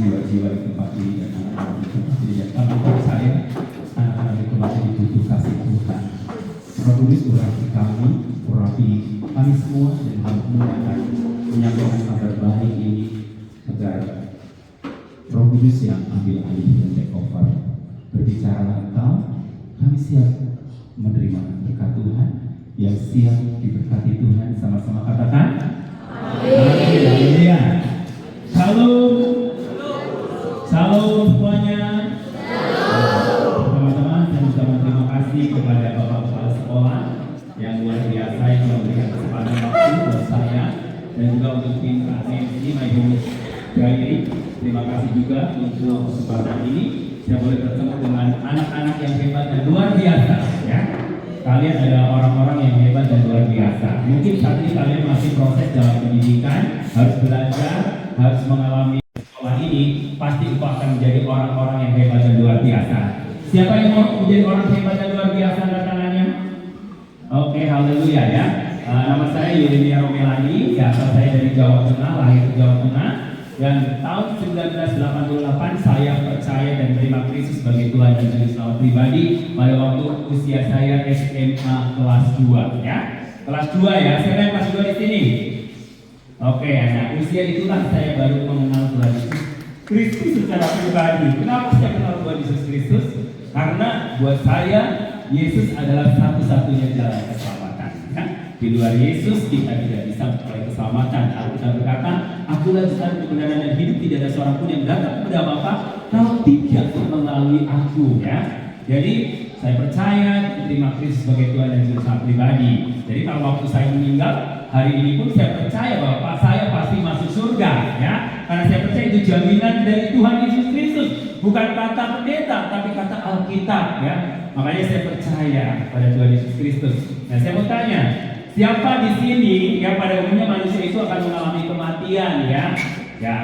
jiwa-jiwa di tempat ini dan anak-anak di tempat ini. Tapi bagi saya, anak-anak di tempat ini butuh kasih Tuhan. Roh Kudus urapi kami, urapi kami semua, dan kami akan menyampaikan kabar baik ini agar Roh Kudus yang ambil alih dan take over. Berbicara engkau, kami siap menerima berkat Tuhan, yang siap diberkati Tuhan. Sama-sama katakan Haleluya. Shalom. Shalom semuanya. Teman-teman, saya ucapkan terima kasih kepada Bapak Kepala Sekolah yang luar biasa yang memberikan kesempatan waktu buat saya dan juga untuk tim AMC My Home Diary. Terima kasih juga untuk kesempatan ini. Saya boleh bertemu dengan anak-anak yang hebat dan luar biasa, ya. Kalian adalah orang-orang yang hebat dan luar biasa. Mungkin saat ini kalian masih proses dalam pendidikan, harus belajar, harus mengalami sekolah ini. Pasti engkau akan menjadi orang-orang yang hebat dan luar biasa. Siapa yang mau menjadi orang hebat dan luar biasa? Angkat tangannya. Oke, haleluya ya. Nama saya Yeremia Romelani, ya, saya dari Jawa Tengah, lahir di Jawa Tengah. Dan tahun 1988 saya percaya dan menerima Kristus sebagai Tuhan dan Juru Selamat pribadi pada waktu usia saya SMA kelas 2, ya. Kelas 2 ya, siapa yang kelas 2 di sini? Oke, nah usia itulah saya baru mengenal Tuhan Yesus Kristus secara pribadi. Kenapa saya kenal Tuhan Yesus Kristus? Karena buat saya Yesus adalah satu-satunya jalan keselamatan, ya. Di luar Yesus kita tidak bisa memperoleh keselamatan. Alkitab berkata, akulah jalan kebenaran dan hidup, tidak ada seorang pun yang datang kepada Bapa kalau tidak melalui aku, ya. Jadi saya percaya terima Kristus sebagai Tuhan dan Juru Selamat pribadi. Jadi kalau waktu saya meninggal hari ini pun saya percaya bahwa saya pasti masuk surga, ya. Karena saya percaya itu jaminan dari Tuhan Yesus Kristus, bukan kata pendeta tapi kata Alkitab, ya. Makanya saya percaya pada Tuhan Yesus Kristus. Nah, saya mau tanya, siapa di sini yang pada umumnya manusia itu akan mengalami kematian, ya? Ya,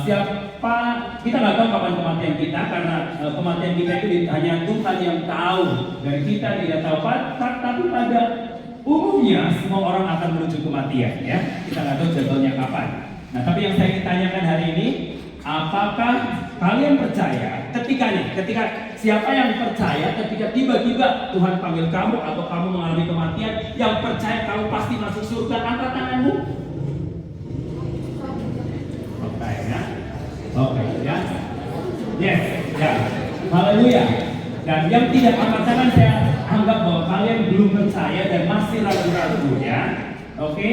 siapa, kita nggak tahu kapan kematian kita karena kematian kita itu hanya Tuhan yang tahu dan kita tidak tahu. Tapi pada umumnya semua orang akan menuju kematian, ya. Kita nggak tahu jadwalnya kapan. Nah, tapi yang saya ingin tanyakan hari ini, apakah kalian percaya ketika siapa yang percaya ketika tiba-tiba Tuhan panggil kamu atau kamu mengalami kematian, yang percaya kamu pasti masuk surga? Angkat tanganmu. Oke, ya. Oke, ya. Yes, ya. Haleluya. Dan yang tidak angkat tangan saya anggap bahwa kalian belum percaya dan masih ragu-ragu, ya. Oke.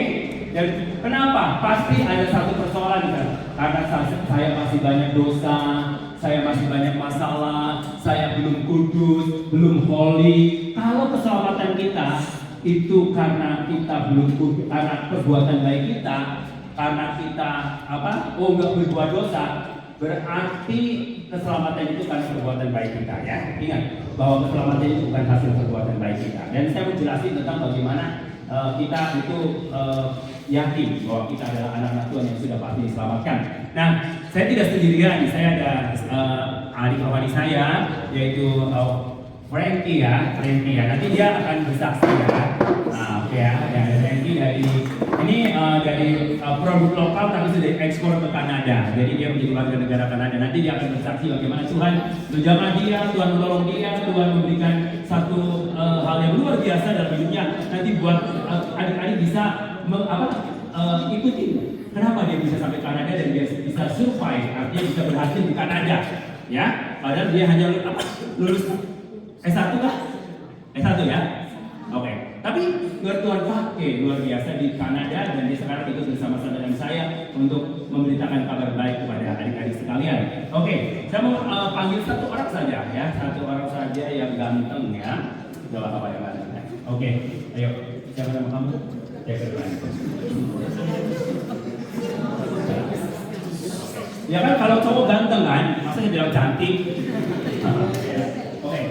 Dan kenapa? Pasti ada satu persoalan, kan? Karena saya masih banyak dosa, saya masih banyak masalah, saya belum kudus, belum holy. Kalau keselamatan kita itu karena kita belum kudus, karena perbuatan baik kita, karena kita nggak berbuat dosa, berarti keselamatan itu karena perbuatan baik kita, ya. Ingat bahwa keselamatan itu bukan hasil perbuatan baik kita. Dan saya mau jelasin tentang bagaimana kita itu yakin bahwa kita adalah anak-anak Tuhan yang sudah pasti diselamatkan. Nah, saya tidak sendirian, saya ada adik awani saya, yaitu Frankie ya. Nanti dia akan bersaksi ya. Nah, oke ya, ada Frankie dari produk lokal tapi sudah ekspor ke Kanada. Jadi dia menjadi warga negara Kanada. Nanti dia akan bersaksi bagaimana Tuhan menjamah dia, Tuhan menolong dia, Tuhan memberikan satu hal yang luar biasa dalam hidupnya. Nanti buat adik-adik bisa ikuti kenapa dia bisa sampai Kanada dan dia bisa survive, artinya bisa berhasil di Kanada, ya. Padahal dia hanya lulus S1 kah? S1 ya? Oke. Tapi Tuhan pakai luar biasa di Kanada dan dia sekarang ikut bersama-sama dengan saya untuk memberitakan kabar baik kepada adik-adik sekalian. Oke, saya mau panggil satu orang saja ya, satu orang saja yang ganteng ya. Coba apa yang ganteng? Oke, ayo. Siapa nama kamu? Ya kan kalau cowok ganteng kan, masa dia bilang cantik? Oke.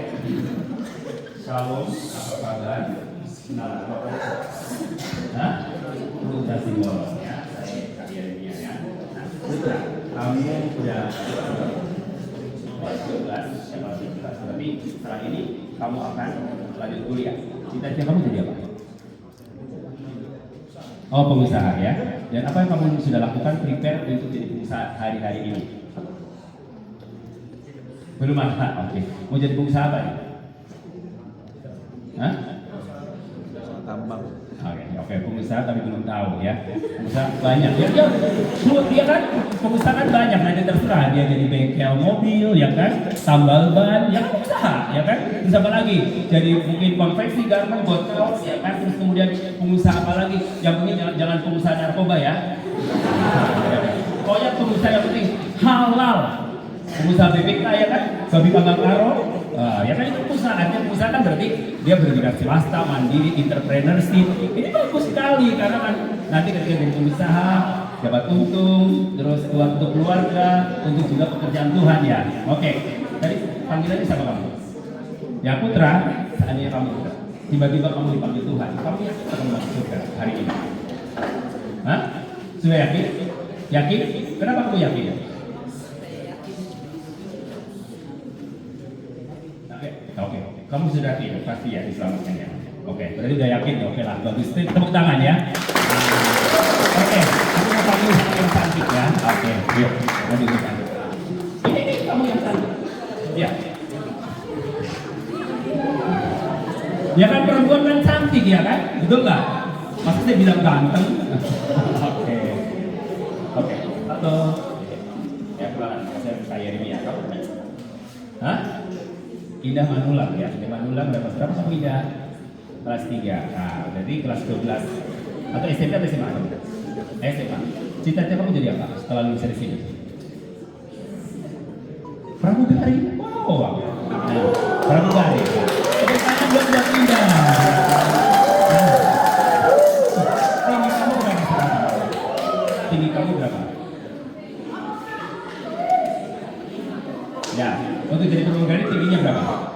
Shalom, apa kabar? Nah, hah? Udah simbol ya, saya Yeremia ya. Putra, kamu udah 12, tapi setelah ini kamu akan lanjut kuliah. Cita-cita kamu jadi apa? Oh, pengusaha ya. Dan apa yang kamu sudah lakukan prepare untuk jadi pengusaha hari-hari ini? Belum ada. Oke. Mau jadi pengusaha apa nih? Hah? Tambang. Oke, pengusaha tapi belum tahu ya. Pengusaha banyak. Dia kan pengusaha kan banyak. Nanti terserah dia jadi bengkel mobil, ya kan? Tambal ban, ya kan pengusaha, ya kan? Terus apa lagi? Jadi mungkin konveksi garmen buat kaos, ya kan? Terus kemudian pengusaha apa lagi? Yang penting jangan pengusaha narkoba ya. Pokoknya pengusaha yang penting halal. Pengusaha BPK ya kan? Babi Panggang Karo. Ya kan itu perusahaannya, pengusaha kan berarti dia berwira swasta, mandiri, entrepreneurship. Ini bagus sekali karena kan nanti ketika jadi pengusaha dapat untung, terus untuk keluarga, untuk juga pekerjaan Tuhan ya. Oke, tadi panggilannya siapa kamu? Ya Putra, seandainya kamu Putra, tiba-tiba kamu dipanggil Tuhan, kamu yakin akan masuk surga hari ini? Hah? Sudah yakin? Yakin? Kenapa kamu yakin? Oke. Kamu sudah yakin pasti ya diselamatkan ya. Oke, berarti udah yakin ya. Oke lah, bagus. Tepuk tangan ya. Oke, aku mau panggil yang cantik ya. Oke, yuk. Lanjutkan. Ini kamu yang cantik. Ya. Ya kan perempuan kan cantik ya kan? Betul nggak? Masa saya bilang ganteng? Oke. Halo. Ya keluaran. Saya Yeremia. Kamu kan? Hah? Indah Manulang ya, Indah Manulang berapa kamu Indah? Kelas 3, nah berarti kelas 12 atau SMP atau SMA? SMA. Cita-cita kamu jadi apa setelah lulus dari sini? Pramugari. Wow. Nah, pramugari. Tepuk tangan buat Indah. Tinggi kamu berapa sekarang? Tinggi kamu berapa? Ya, untuk jadi pramugari tingginya berapa?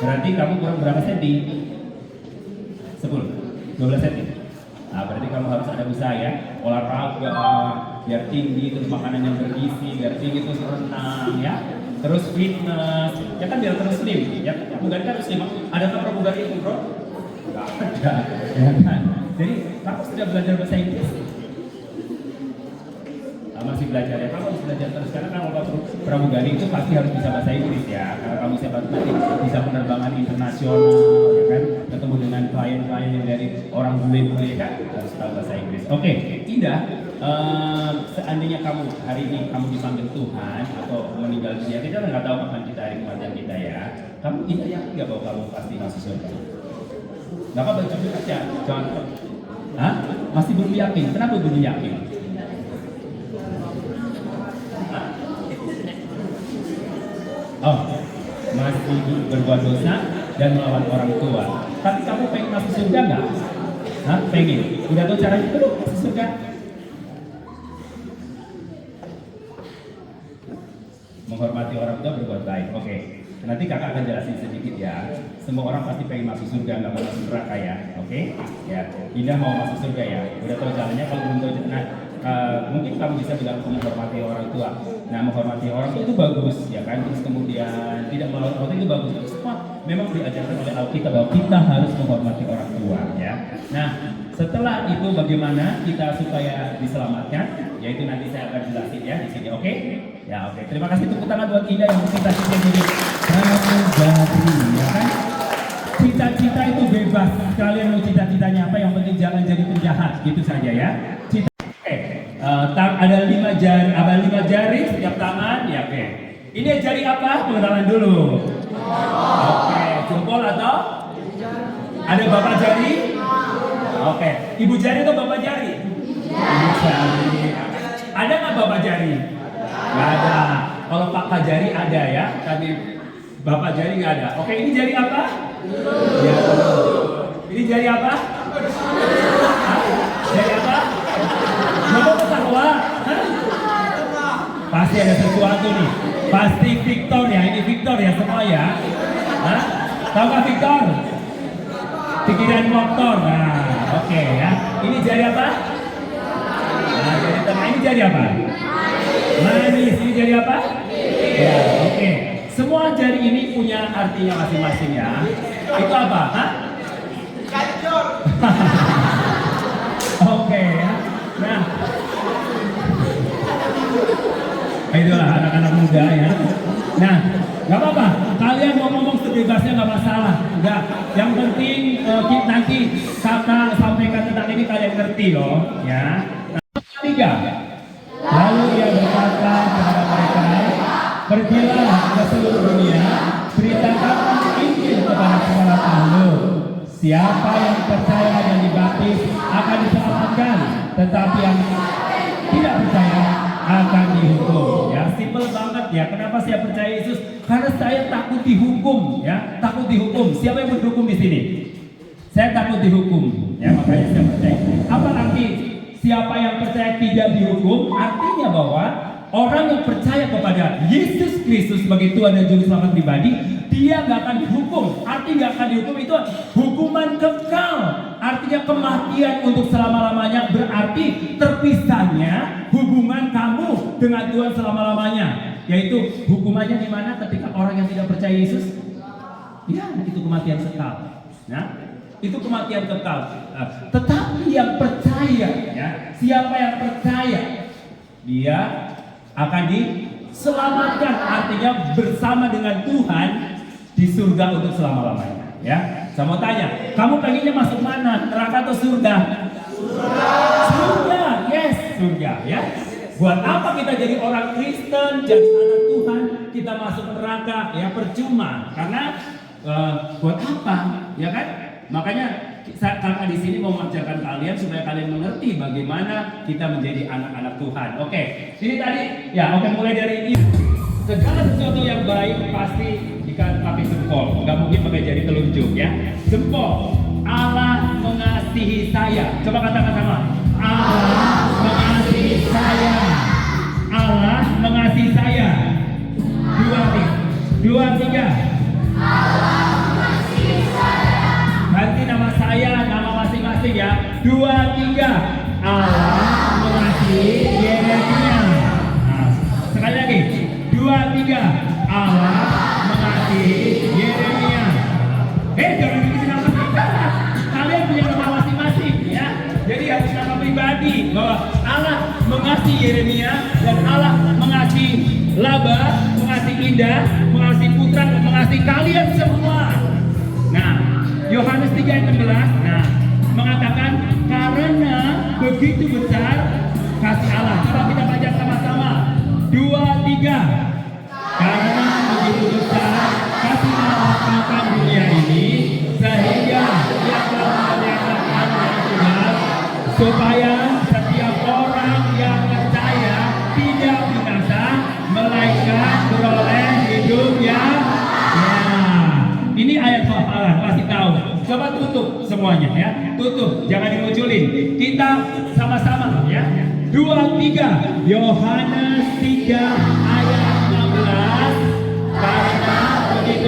Berarti kamu kurang berapa senti? 10, 12 senti. Nah, berarti kamu harus ada usaha ya, olahraga, biar tinggi, terus makanan yang bergizi, biar tinggi terus renang ya, terus fitness, ya kan biar terus slim, ya kan pramugari kan slim. Adakah pramugari itu bro? Gak ada, ya kan? Jadi kamu sudah belajar bahasa Inggris? Masih belajar ya, kamu harus belajar terus karena kalau pramugari itu pasti harus bisa bahasa Inggris ya, karena kamu siapa nanti bisa penerbangan internasional ya kan, ketemu dengan klien-klien yang dari orang bule-bule kan, harus tahu bahasa Inggris. Oke, Indah, seandainya kamu hari ini kamu dipanggil Tuhan atau meninggal dunia, kita nggak tahu kapan kita hari kematian kita ya, kamu Indah yakin nggak bahwa kamu pasti masuk surga? Nggak apa-apa, coba aja, jangan. Hah? Masih belum yakin? Kenapa belum yakin? Oh, masih berbuat dosa dan melawan orang tua. Tapi kamu pengen masuk surga nggak? Hah? Pengen? Udah tahu caranya belum masuk surga? Menghormati orang tua, berbuat baik. Oke. Nanti kakak akan jelasin sedikit ya. Semua orang pasti pengen masuk surga, nggak mau masuk neraka ya. Oke? Ya. Indah mau masuk surga ya. Udah tahu jalannya, kalau belum tahu jalan. Mungkin kamu bisa bilang menghormati orang tua. Nah, menghormati orang tua itu bagus ya kan. Terus kemudian tidak melawan orang itu bagus. Semua memang diajarkan oleh Alkitab bahwa kita harus menghormati orang tua ya. Nah, setelah itu bagaimana kita supaya diselamatkan? Yaitu nanti saya akan jelasin ya di sini. Oke? Ya, oke. Terima kasih, tepuk tangan buat Indah yang kita jadi pramugari ya kan. Cita-cita itu bebas. Kalian mau cita-citanya apa? Yang penting jangan jadi penjahat, gitu saja ya. Ada 5 jari, ada 5 jari setiap tangan, ya oke. Ini jari apa? Pengenalan dulu. Oke, jempol atau? Ada bapak jari? Oke, ibu jari atau bapak jari? Ibu jari. Ada nggak bapak jari? Nggak ada. Kalau pak jari ada ya, tapi bapak jari nggak ada. Oke, ini jari apa? Ya. Ini jari apa? Jari apa? Mau ketawa? Pasti ada sesuatu nih. Pasti Victor ya, ini Victor ya semua ya. Hah? Tahu nggak Victor? Pikiran motor. Nah, oke ya. Ini jari apa? Nah, jari tengah ini jari apa? Manis. Ini jari apa? Ya, oke. Semua jari ini punya artinya masing-masing ya. Itu apa? Hah? Kacor. Oke ya. Nah, itulah anak-anak muda ya. Nah, nggak apa-apa. Kalian mau ngomong sebebasnya nggak masalah. Nggak. Yang penting nanti kakak sampaikan tentang ini kalian ngerti loh, ya. Nah, 3. Lalu ia berkata kepada mereka, pergilah ke seluruh dunia, beritakan Injil kepada segala makhluk. Siapa yang percaya dan dibaptis akan diselamatkan, tetapi yang tidak percaya akan dihukum. Ya, simple banget ya. Kenapa saya percaya Yesus? Karena saya takut dihukum. Ya, takut dihukum. Siapa yang berhukum di sini? Saya takut dihukum. Ya, makanya saya percaya. Apa arti siapa yang percaya tidak dihukum? Artinya bahwa orang yang percaya kepada Yesus Kristus sebagai Tuhan dan Juru Selamat pribadi, dia nggak akan dihukum. Artinya nggak akan dihukum itu hukuman kekal. Artinya kematian untuk selama-lamanya. Berarti terpisahnya hubungan kamu dengan Tuhan selama-lamanya. Yaitu hukumannya di mana ketika orang yang tidak percaya Yesus? Ya, itu kematian kekal. Nah, itu kematian kekal. Tetapi yang percaya, ya, siapa yang percaya, dia akan diselamatkan, artinya bersama dengan Tuhan di surga untuk selama-lamanya. Ya, saya mau tanya, kamu pengennya masuk mana? Neraka atau surga? Surga, yes, surga. Ya, buat apa kita jadi orang Kristen, jadi anak Tuhan, kita masuk neraka? Ya percuma, karena buat apa? Ya kan? Makanya kakak di sini mau mengajarkan kalian supaya kalian mengerti bagaimana kita menjadi anak-anak Tuhan. Oke, ini tadi ya. Oke, mulai dari ini. Segala sesuatu yang baik pasti pakai jempol, nggak mungkin pakai jari telunjuk ya. Jempol. Allah mengasihi saya. Coba katakan sama. Allah mengasihi saya. Allah mengasihi saya. 2, 3. Allah mengasihi saya. Ganti nama saya, nama masing-masing ya. 2, 3. Allah mengasihi Yeremia. Nah, sekali lagi. 2, 3. Allah mengasihi Yeremia. Jangan bikin nama kita. Kalian punya nama masing-masing ya. Jadi harus nama pribadi bahwa Allah mengasihi Yeremia dan Allah mengasihi Laba, mengasihi Indah, mengasihi Putra, dan mengasihi kalian semua. Nah, Yohanes 3 ayat 16 mengatakan karena begitu besar kasih Allah. Coba kita baca sama-sama. 2, 3. Karena begitu besar kasih Allah akan dunia ini sehingga Dia telah menyatakan Anak Tunggal supaya setiap orang yang percaya tidak binasa melainkan beroleh hidup yang ini ayat hafalan, kasih tahu. Coba tutup semuanya ya, tutup, jangan dimunculin. Kita sama-sama ya. 2, 3. Yohanes 3 ayat 16. Karena begitu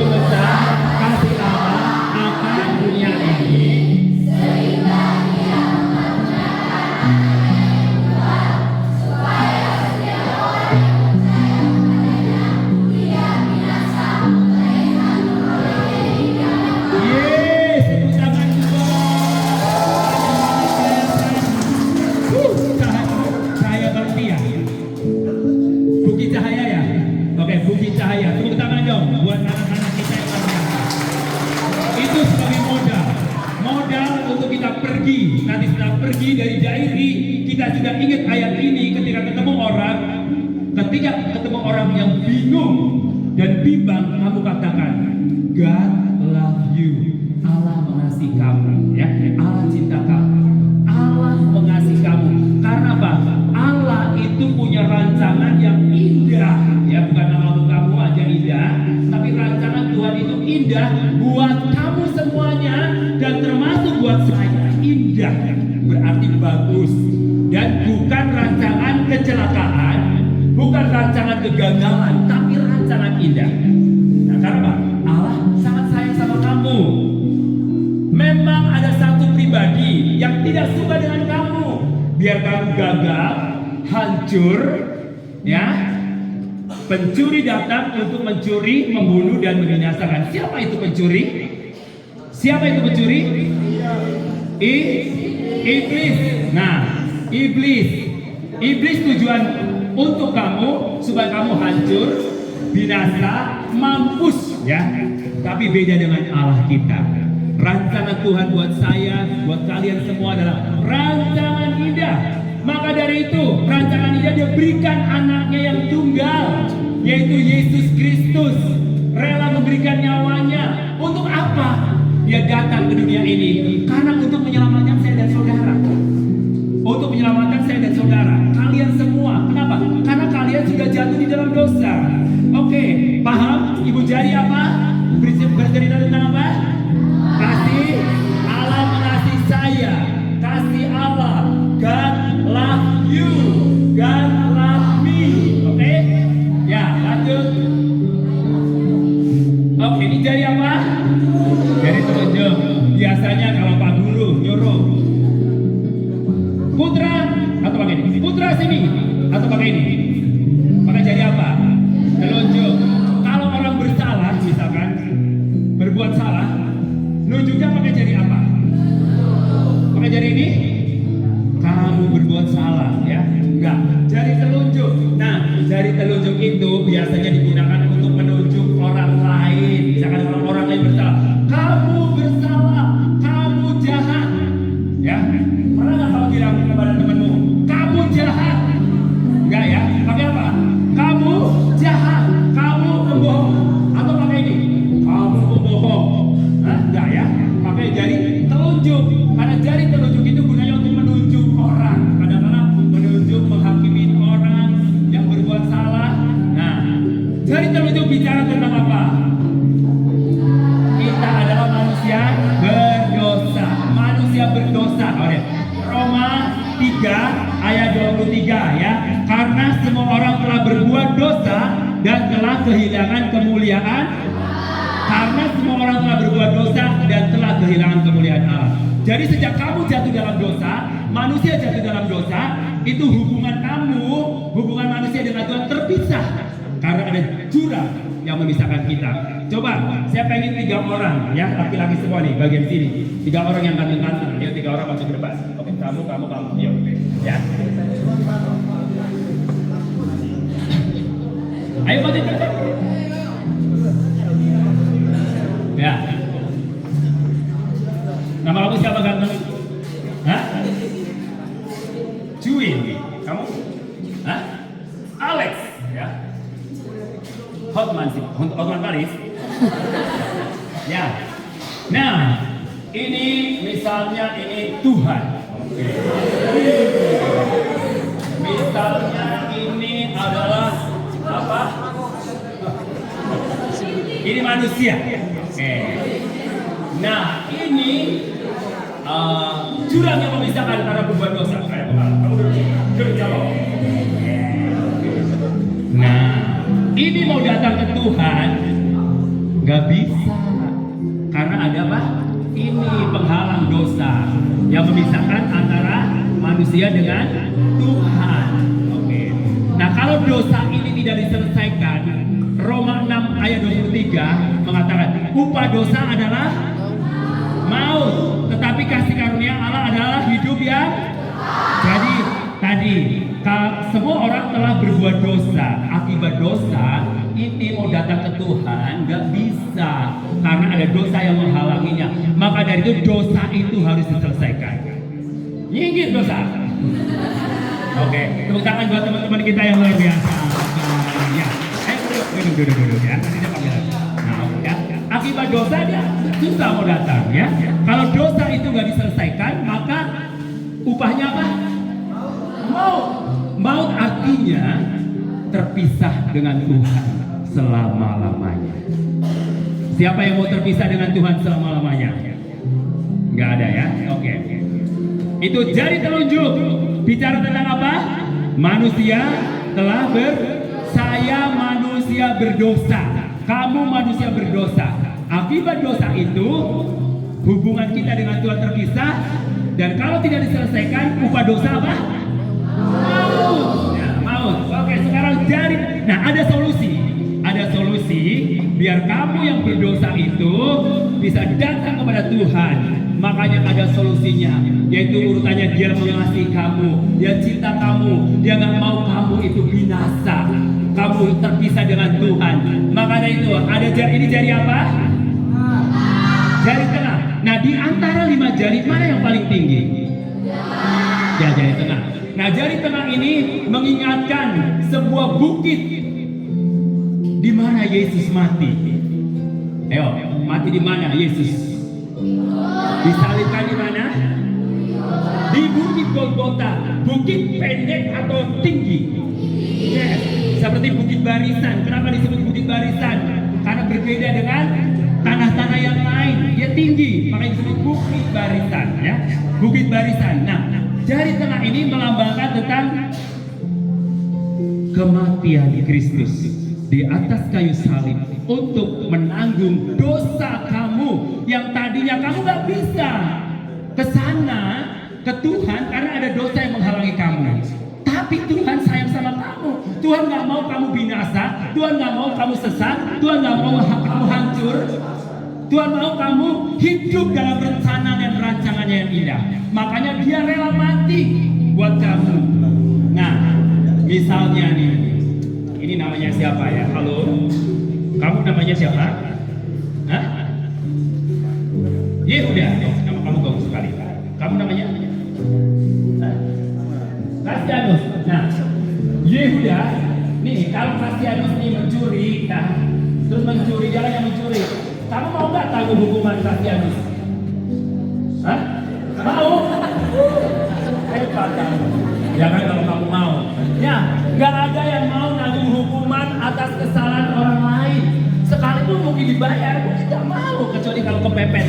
kita sudah ingat ayat ini ketika ketemu orang yang bingung dan bimbang, kamu katakan, God love you. Allah mengasihi kamu, ya. Allah cinta kamu. Allah mengasihi kamu. Karena apa? Allah itu punya rancangan yang indah, ya. Bukan kamu aja indah, tapi rancangan Tuhan itu indah buat kamu semuanya dan termasuk buat saya. Indah berarti bagus dan bukan rancangan kecelakaan, bukan rancangan kegagalan, tapi rancangan indah. Nah, karena Allah sangat sayang sama kamu. Memang ada satu pribadi yang tidak suka dengan kamu, biar kamu gagal, hancur, ya. Pencuri datang untuk mencuri, membunuh dan membinasakan. Siapa itu pencuri? Siapa itu pencuri? Iblis. Nah, iblis tujuan untuk kamu supaya kamu hancur, binasa, mampus, ya. Tapi beda dengan Allah kita. Rancangan Tuhan buat saya, buat kalian semua adalah rancangan indah. Maka dari itu, rancangan indah Dia berikan anaknya yang tunggal, yaitu Yesus Kristus, rela memberikan nyawanya. Untuk apa? Dia datang ke dunia ini karena untuk menyelamatkan saya dan saudara. Untuk menyelamatkan saya dan saudara, kalian semua. Kenapa? Karena kalian sudah jatuh di dalam dosa. Oke, paham? Ibu jari apa? Bercerita tentang apa? Kasih. Allah mengasihi saya. Kasih Allah. God love you. God love me. Oke? Ya, lanjut. Oke, ini jari apa? Jari telunjuk. Biasanya kalau Pak Guru nyuruh, Putra, atau pakai ini? Putra sini, atau pakai ini? Pakai jari apa? Telunjuk. Kalau orang bersalah, misalkan berbuat salah, nunjuknya pakai jari apa? Pakai jari ini? Kamu berbuat salah, ya? Enggak. Jari telunjuk. Nah, jari telunjuk itu biasanya digunakan untuk menunjuk orang lain. Misalkan orang lain bersalah, kamu bersalah, kamu jahat, ya? Pernah nggak kamu bilang kepada temanmu, kamu jahat? Enggak, ya? Pakai apa? Kamu jahat, kamu pembohong, atau pakai ini? Kamu pembohong. Hah? Enggak, ya? Pakai jari telunjuk. Karena jari telunjuk itu gunanya untuk menunjuk orang. Kadang-kadang menunjuk, menghakimi orang yang berbuat salah. Nah, jari telunjuk bicara tentang apa? Kita adalah manusia berdosa. Manusia berdosa. Oke. Roma 3 ayat 23, ya. Karena semua orang telah berbuat dosa dan telah kehilangan kemuliaan. Karena semua orang telah berbuat dosa dan telah kehilangan kemuliaan Allah. Jadi sejak kamu jatuh dalam dosa, manusia jatuh dalam dosa, itu hubungan kamu, hubungan manusia dengan Tuhan terpisah. Karena ada jurang yang memisahkan kita. Coba, saya pengen 3 orang, ya, laki-laki semua nih, bagian sini. 3 orang yang ganteng-ganteng, ya, 3 orang masuk ke depan. Oke, kamu, yuk, ya. Ayo maju ke depan. Ya. Nama kamu siapa ganteng? Hah? Cuy, kamu? Hah? Alex, ya. Hotman Paris. Ya. Nah, ini misalnya ini Tuhan. Oke. Misalnya ini adalah apa? Ini manusia. Oke. Nah, ini jurang yang memisahkan karena berbuat dosa. Kamu duduk jawab. Nah, ini mau datang ke Tuhan nggak bisa karena ada apa? Ini penghalang dosa yang memisahkan antara manusia dengan Tuhan. Oke. Nah, kalau dosa ini tidak diselesaikan, Roma 6 ayat 23 mengatakan upah dosa adalah maut, tetapi kasih karunia Allah adalah hidup yang. Jadi tadi semua orang telah berbuat dosa. Akibat dosa ini mau datang ke Tuhan nggak bisa karena ada dosa yang menghalanginya. Maka dari itu dosa itu harus diselesaikan. Nyinggir dosa. Oke, tepuk tangan buat teman-teman kita yang luar biasa. Ya, ayo duduk ya. Nanti dia panggil. Nah, ya. Akibat dosa dia susah mau datang ya. Kalau dosa itu nggak diselesaikan, maka upahnya apa? Maut. Maut artinya terpisah dengan Tuhan selama-lamanya. Siapa yang mau terpisah dengan Tuhan selama-lamanya? Nggak ada ya? Oke. Itu jari telunjuk bicara tentang apa? Manusia telah saya manusia berdosa. Kamu manusia berdosa. Akibat dosa itu hubungan kita dengan Tuhan terpisah, dan kalau tidak diselesaikan upah dosa apa? Maut. Ya, maut. Oke, sekarang jari. Nah, ada solusi. Ada solusi biar kamu yang berdosa itu bisa datang kepada Tuhan. Makanya ada solusinya, yaitu urutannya dia mengasihi kamu, dia cinta kamu, dia nggak mau kamu itu binasa, kamu terpisah dengan Tuhan. Makanya itu ada jari, ini jari apa? Jari tengah. Nah, di antara 5 jari mana yang paling tinggi? Ya, jari tengah. Nah, jari tengah ini mengingatkan sebuah bukit di mana Yesus mati. Ayo, mati di mana Yesus? Disalibkan di mana? Di Bukit Golgota. Bukit pendek atau tinggi? Yes. Seperti Bukit Barisan. Kenapa disebut Bukit Barisan? Karena berbeda dengan tanah-tanah yang lain. Dia tinggi, makanya disebut Bukit Barisan. Ya, Bukit Barisan. Nah, jari tengah ini melambangkan tentang kematian Kristus di atas kayu salib untuk menanggung dosa kamu yang tadinya kamu gak bisa ke sana, ke Tuhan, karena ada dosa yang menghalangi kamu. Tapi Tuhan sayang sama kamu. Tuhan gak mau kamu binasa, Tuhan gak mau kamu sesat, Tuhan gak mau kamu hancur. Tuhan mau kamu hidup dalam rencana dan rancangannya yang indah. Makanya dia rela mati buat kamu. Nah, misalnya nih, ini namanya siapa ya? Halo? Kamu namanya siapa? Hah? Yehuda. Nama kamu bagus sekali. Kamu namanya? Kasianus. Nah, Yehuda. Nih, kalau Kasianus ini mencuri, nah, terus mencuri, jalan yang mencuri. Kamu mau nggak tanggung hukuman Kasianus? Hah? Mau? Hebat kamu. Jangan kalau kamu mau. Ya, nggak ada yang mau nanggung hukuman atas kesalahan orang lain. Sekalipun mungkin dibayar, mungkin nggak mau, kecuali kalau kepepet.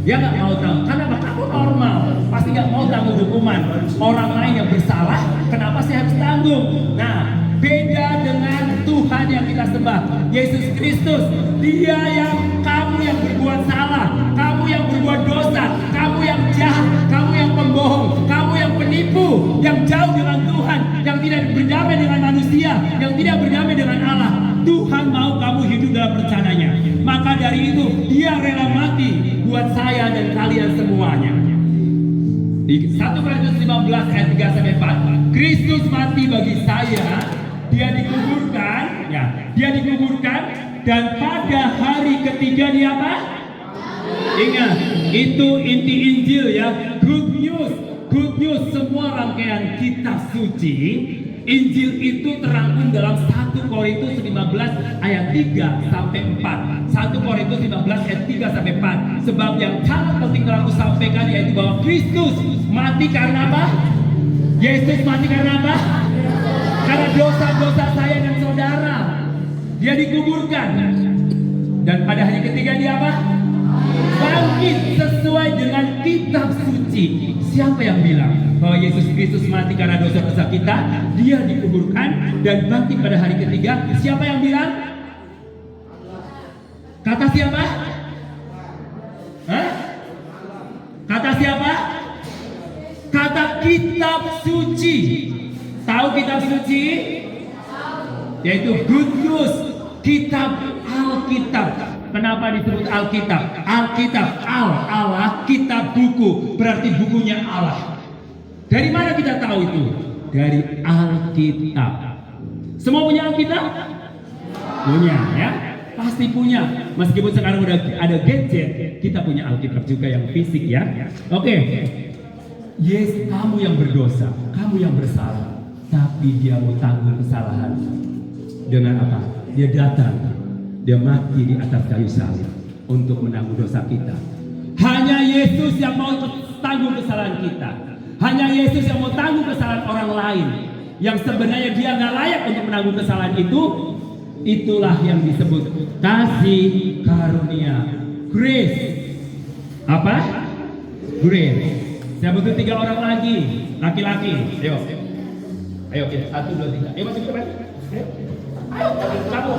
Dia nggak mau tahu. Karena kamu normal, pasti nggak mau tanggung hukuman orang lain yang bersalah. Kenapa sih harus tanggung? Nah, beda dengan Tuhan yang kita sembah, Yesus Kristus. Dia yang kamu yang berbuat salah, kamu yang berbuat dosa, kamu yang jahat, kamu yang pembohong, kamu yang penipu, yang jauh dengan Tuhan, yang tidak berdamai dengan manusia, yang tidak berdamai dengan Allah. Tuhan mau kamu hidup dalam rencananya. Maka dari itu dia rela mati buat saya dan kalian semuanya. Di 1 Korintus 15 ayat 3-4, Kristus mati bagi saya. Dia dikuburkan, ya, dia dikuburkan, dan pada hari ketiga dia apa? Ingat, itu inti Injil ya, good news, semua rangkaian kitab suci. Injil itu terangkum dalam 1 Korintus 15 ayat 3-4. 1 Korintus 15 ayat 3-4. Sebab yang sangat penting telah aku sampaikan yaitu bahwa Kristus mati karena apa? Yesus mati karena apa? Karena dosa-dosa saya dan saudara. Dia dikuburkan. Dan pada hari ketiga dia apa? Bangkit sesuai dengan kitab suci. Siapa yang bilang bahwa Yesus Kristus mati karena dosa-dosa kita? Dia dikuburkan dan bangkit pada hari ketiga. Siapa yang bilang? Kata siapa? Hah? Kata siapa? Kata kitab suci. Tahu kitab suci? Yaitu good news, kitab Alkitab. Kenapa disebut Alkitab? Alkitab, Allah, kitab buku, berarti bukunya Allah. Dari mana kita tahu itu? Dari Alkitab. Semua punya Alkitab? Punya ya? Pasti punya. Meskipun sekarang udah ada gadget, kita punya Alkitab juga yang fisik ya. Oke. Yes, kamu yang berdosa, kamu yang bersalah, tapi dia mau tanggung kesalahan. Dengan apa? Dia datang, dia mati di atas kayu salib untuk menanggung dosa kita. Hanya Yesus yang mau tanggung kesalahan kita. Hanya Yesus yang mau tanggung kesalahan orang lain yang sebenarnya dia nggak layak untuk menanggung kesalahan itu. Itulah yang disebut kasih karunia, grace. Apa? Grace. Saya butuh 3 orang lagi, laki-laki. Ayo kita 1, 2, 3. Ayo masuk ke depan. Ayo kamu,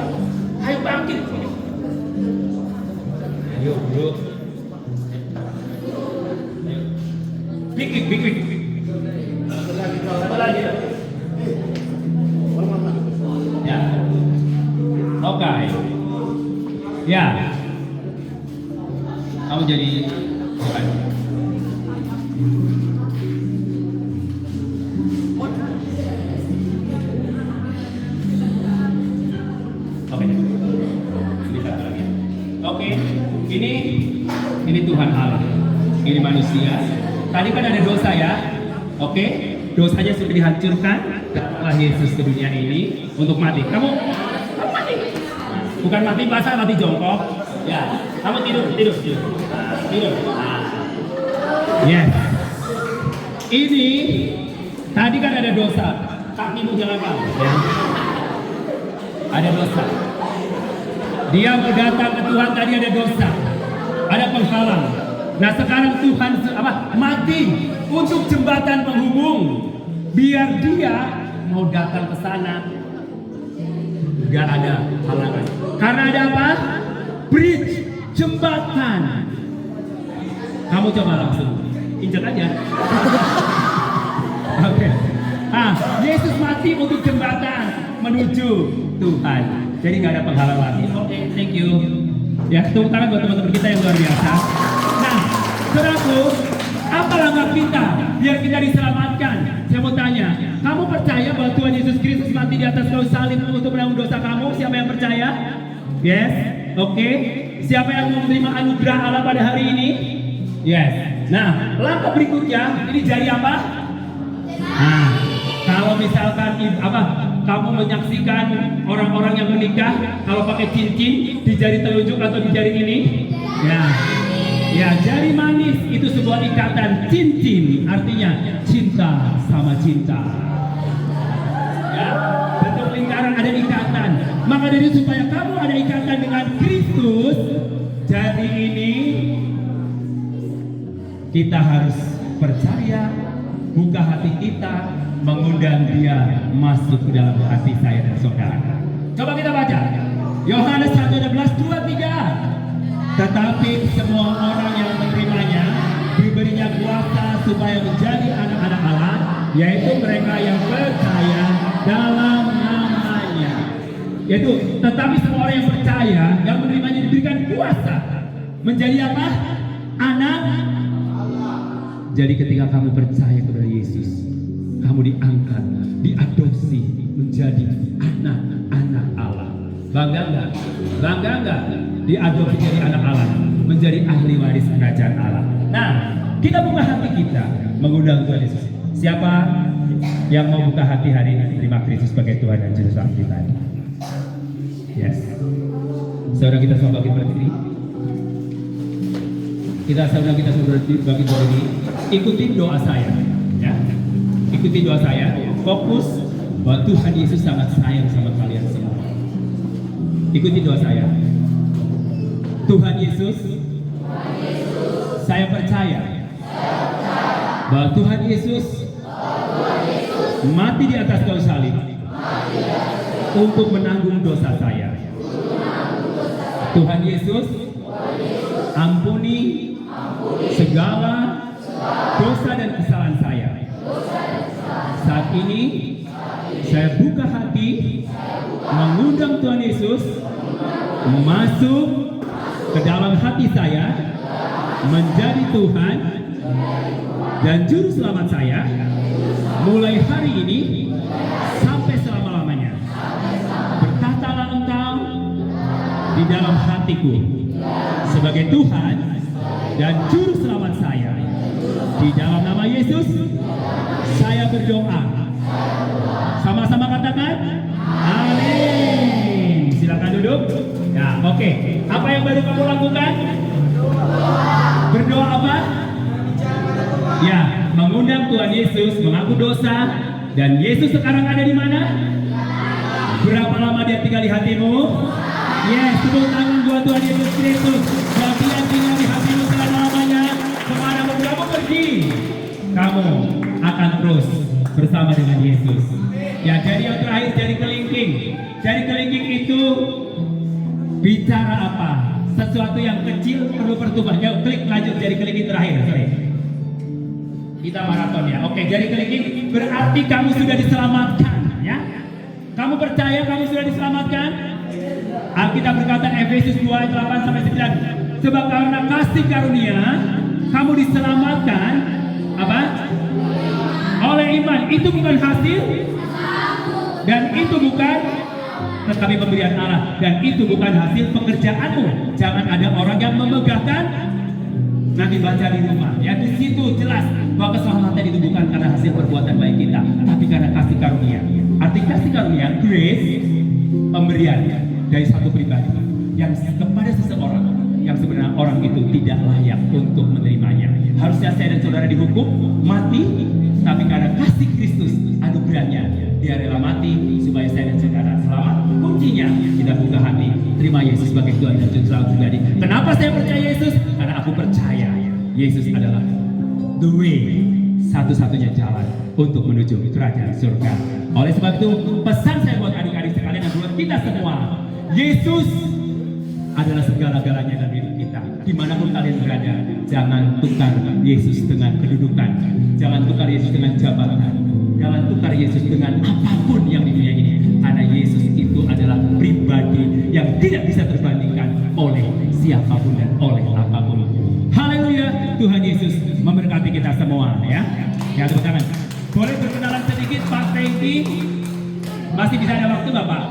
ayo bangkit. Ayo bro. Big. Satu lagi. Ya. Oke. Ya. Kamu jadi depan. Oke, ini Tuhan Allah, ini manusia. Tadi kan ada dosa ya, oke? Dosanya sudah dihancurkan. Datanglah Yesus ke dunia ini untuk mati. Kamu mati, bukan mati basah, mati jongkok. Ya, kamu tidur. Yes. Ini tadi kan ada dosa. Kakimu jangan bang. Ya. Ada dosa. Dia datang ke Tuhan tadi ada dosa, ada penghalang. Nah sekarang Tuhan mati untuk jembatan penghubung, biar dia mau datang ke sana, gak ada halangan. Karena ada apa? Bridge, jembatan. Kamu coba langsung injek aja. Oke. Yesus mati untuk jembatan menuju Tuhan. Jadi nggak ada penghalang lagi. Oke, thank you. Ya, tepuk tangan buat teman-teman kita yang luar biasa. Nah, saudaraku, apa langkah kita biar kita diselamatkan? Saya mau tanya, kamu percaya bahwa Tuhan Yesus Kristus mati di atas kayu salib untuk menanggung dosa kamu? Siapa yang percaya? Yes, oke. Siapa yang mau menerima anugerah Allah pada hari ini? Yes. Nah, langkah berikutnya, ini jari apa? Nah, kalau misalkan kamu menyaksikan orang-orang yang menikah kalau pakai cincin di jari telunjuk atau di jari ini, ya jari manis itu sebuah ikatan. Cincin artinya cinta sama cinta. Ya, bentuk lingkaran ada ikatan. Maka dari itu supaya kamu ada ikatan dengan Kristus, jadi ini kita harus percaya, buka hati kita, mengundang dia masuk ke dalam hati saya dan saudara. Coba kita baca Yohanes 1:11-23. Tetapi semua orang yang menerimanya diberinya kuasa supaya menjadi anak-anak Allah, yaitu mereka yang percaya dalam namanya. Yaitu tetapi semua orang yang percaya, yang menerimanya diberikan kuasa menjadi apa? Anak. Jadi ketika kamu percaya kepada Yesus, kamu diangkat, diadopsi menjadi anak-anak Allah. Bangga enggak? Bangga enggak? Diadopsi jadi anak Allah, menjadi ahli waris kerajaan Allah. Nah, kita buka hati kita, mengundang Tuhan Yesus. Siapa yang mau buka hati hari ini terima Kristus sebagai Tuhan dan Juru Selamat kita? Yes. Saudara kita semua bagi berdiri. Saudara kita semua bagi berdiri. Ikuti doa saya, ya. Ikuti doa saya, fokus bahwa Tuhan Yesus sangat sayang sama kalian semua. Ikuti doa saya. Tuhan Yesus, saya percaya bahwa Tuhan Yesus mati di atas kayu salib untuk menanggung dosa saya. Tuhan Yesus, ampuni segala dosa dan kesalahan saya. Saat ini saya buka hati, mengundang Tuhan Yesus masuk ke dalam hati saya, menjadi Tuhan dan Juru Selamat saya mulai hari ini sampai selama-lamanya. Bertahtalah Engkau di dalam hatiku sebagai Tuhan dan Juru Selamat saya. Di dalam nama Yesus, saya berdoa. Sama-sama katakan, amin. Silakan duduk. Ya, oke. Apa yang baru kamu lakukan? Berdoa apa? Ya, mengundang Tuhan Yesus, mengaku dosa, dan Yesus sekarang ada di mana? Berapa lama dia tinggal di hatimu? Yes, tepuk tangan buat Tuhan Yesus Kristus. Dan dia tinggal di hatimu selama-lamanya. Kemana pun kamu pergi, kamu akan terus bersama dengan Yesus. Ya, jadi yang terakhir, jari kelingking. Jari kelingking itu bicara apa? Sesuatu yang kecil perlu pertumbuhan. Ya, klik lanjut jari kelingking terakhir. Sorry. Kita maraton ya. Oke, jari kelingking berarti kamu sudah diselamatkan, ya. Kamu percaya kamu sudah diselamatkan? Alkitab berkata Efesus 2 ayat 8 sampai 9. Sebab karena kasih karunia kamu diselamatkan apa? Oleh iman. Itu bukan hasil dan itu bukan tetapi pemberian Allah, dan itu bukan hasil pekerjaanmu. Jangan ada orang yang memegahkan. Nanti baca di rumah ya, di situ jelas bahwa keselamatan itu bukan karena hasil perbuatan baik kita, tapi karena kasih karunia. Arti kasih karunia, grace, pemberian dari satu pribadi yang kepada seseorang yang sebenarnya orang itu tidak layak untuk menerimanya. Harusnya saya dan saudara dihukum mati, tapi karena kasih Kristus anugerahnya dia rela mati supaya saya dan saudara selamat. Kuncinya kita buka hati, terima Yesus sebagai Tuhan dan Juru Selamat pribadi. Kenapa saya percaya Yesus? Karena aku percaya Yesus adalah the way, satu-satunya jalan untuk menuju kerajaan surga. Oleh sebab itu pesan saya buat adik-adik sekalian dan buat kita semua, Yesus adalah segala-galanya dalam hidup kita. Dimanapun kalian berada, jangan tukar Yesus dengan kedudukan, jangan tukar Yesus dengan jabatan, jangan tukar Yesus dengan apapun yang di dunia ini. Karena Yesus itu adalah pribadi yang tidak bisa terbandingkan oleh siapapun dan oleh apapun. Haleluya, Tuhan Yesus memberkati kita semua ya. Ya, tepuk tangan. Boleh berkenalan sedikit Pak Tengki? Masih bisa ada waktu nggak Pak?